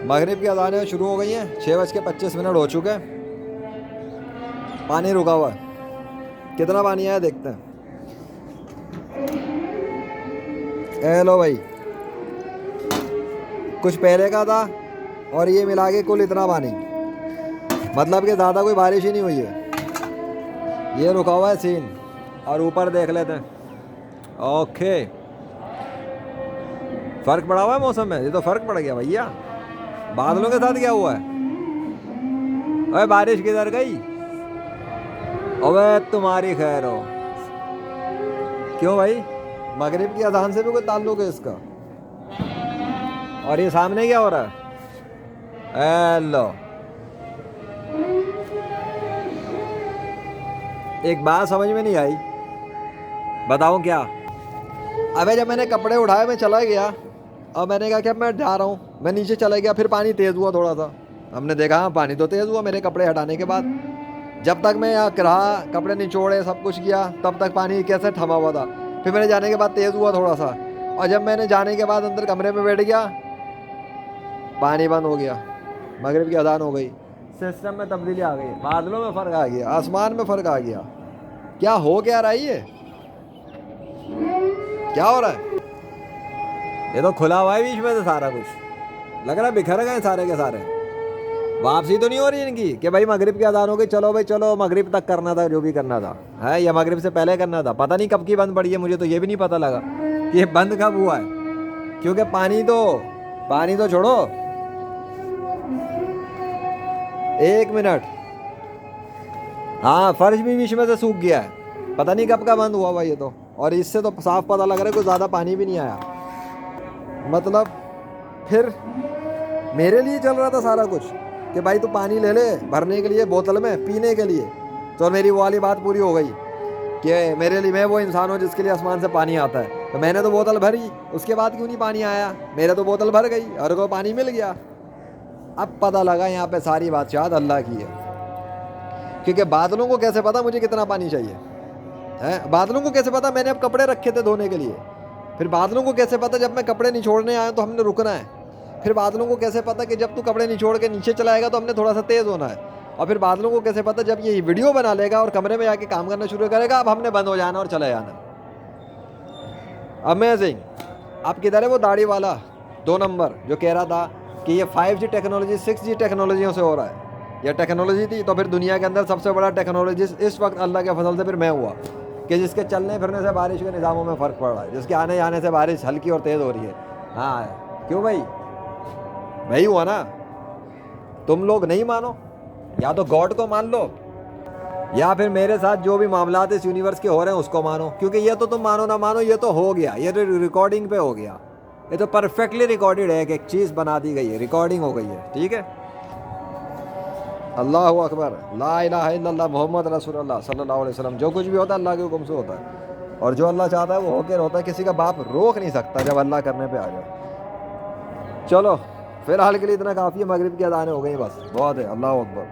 مغرب کی اذانیں شروع ہو گئی ہیں, 6:25 ہو چکے ہیں. پانی رکا ہوا ہے, کتنا پانی آیا دیکھتے ہیں. اے لو بھائی, کچھ پہلے کا تھا اور یہ ملا کے کل اتنا پانی, مطلب کہ زیادہ کوئی بارش ہی نہیں ہوئی ہے. یہ رکا ہوا ہے سین, اور اوپر دیکھ لیتے ہیں. اوکے, فرق پڑا ہوا ہے موسم میں, یہ تو فرق پڑ گیا بھیا. بادلوں کے ساتھ کیا ہوا ہے؟ اوے بارش کدھر گئی؟ اوے تمہاری خیر ہو. کیوں بھائی, مغرب کی اذان سے بھی کوئی تعلق ہے اس کا؟ اور یہ سامنے کیا ہو رہا ہے؟ اے لو, ایک بات سمجھ میں نہیں آئی, بتاؤں کیا؟ ابے جب میں نے کپڑے اٹھائے میں چلا گیا, اور میں نے کہا کہ اب میں جا رہا ہوں, میں نیچے چلا گیا, پھر پانی تیز ہوا تھوڑا سا. ہم نے دیکھا ہاں پانی تو تیز ہوا میرے کپڑے ہٹانے کے بعد. جب تک میں یہاں رہا, کپڑے نچوڑے سب کچھ کیا, تب تک پانی کیسے تھما ہوا تھا. پھر میں نے جانے کے بعد تیز ہوا تھوڑا سا, اور جب میں نے جانے کے بعد اندر کمرے میں بیٹھ گیا, پانی بند ہو گیا, مغرب کی اذان ہو گئی. سسٹم میں تبدیلی آ گئی, بادلوں میں فرق آ گیا, آسمان میں فرق آ گیا. کیا ہو کیا رہا ہے یہ؟ کیا ہو رہا ہے؟ یہ تو کھلا ہوا ہے بیچ میں سے سارا کچھ, لگ رہا ہے بکھر گئے سارے کے سارے. واپسی تو نہیں ہو رہی ان کی کہ بھائی مغرب کی اذان ہو گئی, چلو بھائی چلو, مغرب تک کرنا تھا جو بھی کرنا تھا ہے, یا مغرب سے پہلے کرنا تھا. پتہ نہیں کب کی بند پڑی ہے, مجھے تو یہ بھی نہیں پتہ لگا کہ یہ بند کب ہوا ہے. کیونکہ پانی تو چھوڑو, 1 منٹ, ہاں فرش بھی بیچ میں سے سوکھ گیا ہے, پتہ نہیں کب کا بند ہوا ہوا یہ تو. اور اس سے تو صاف پتہ لگ رہا ہے کوئی زیادہ پانی بھی نہیں آیا. مطلب پھر میرے لیے چل رہا تھا سارا کچھ کہ بھائی تو پانی لے لے بھرنے کے لیے بوتل میں پینے کے لیے, تو میری وہ والی بات پوری ہو گئی کہ میرے لیے, میں وہ انسان ہوں جس کے لیے آسمان سے پانی آتا ہے. تو میں نے تو بوتل بھری, اس کے بعد کیوں نہیں پانی آیا؟ میرے تو بوتل بھر گئی, ہر کو پانی مل گیا. اب پتہ لگا یہاں پہ ساری بات شاید اللہ کی ہے. کیونکہ بادلوں کو کیسے پتا مجھے کتنا پانی چاہیے؟ بادلوں کو کیسے پتا میں نے اب کپڑے رکھے تھے دھونے کے لیے؟ پھر بادلوں کو کیسے پتا جب میں کپڑے نچوڑنے آیا تو ہم نے رکنا ہے؟ پھر بادلوں کو کیسے پتا کہ جب تو کپڑے نچوڑ کے نیچے چلائے گا تو ہم نے تھوڑا سا تیز ہونا ہے؟ اور پھر بادلوں کو کیسے پتا جب یہ ویڈیو بنا لے گا اور کمرے میں جا کے کام کرنا شروع کرے گا اب ہم نے بند ہو جانا اور چلے جانا؟ امیزنگ. اب کدھر ہے وہ داڑھی والا 2 نمبر جو کہہ رہا تھا کہ یہ 5G ٹیکنالوجی 6G ٹیکنالوجیوں سے ہو رہا ہے؟ یہ ٹیکنالوجی تھی تو پھر دنیا کے اندر سب سے بڑا ٹیکنالوجسٹ اس وقت اللہ کے فضل سے پھر میں ہوا, کہ جس کے چلنے پھرنے سے بارش کے نظاموں میں فرق پڑ رہا ہے, جس کے آنے جانے سے بارش ہلکی اور تیز ہو رہی ہے. ہاں کیوں بھائی, وہی ہوا نا. تم لوگ نہیں مانو, یا تو گاڈ کو مان لو, یا پھر میرے ساتھ جو بھی معاملات اس یونیورس کے ہو رہے ہیں اس کو مانو. کیونکہ یہ تو تم مانو نہ مانو, یہ تو ہو گیا, یہ تو ریکارڈنگ پہ ہو گیا, یہ تو پرفیکٹلی ریکارڈڈ ہے کہ ایک چیز بنا دی گئی ہے, ریکارڈنگ ہو گئی ہے. ٹھیک ہے, اللہ اکبر, لا الہ الا اللہ محمد رسول اللہ صلی اللہ علیہ وسلم. جو کچھ بھی ہوتا ہے اللہ کے حکم سے ہوتا ہے, اور جو اللہ چاہتا ہے وہ ہو کے ہوتا ہے. کسی کا باپ روک نہیں سکتا جب اللہ کرنے پہ آ جائے. چلو فی الحال کے لیے اتنا کافی ہے, مغرب کی اذانیں ہو گئی بس, بہت ہے. اللہ اکبر.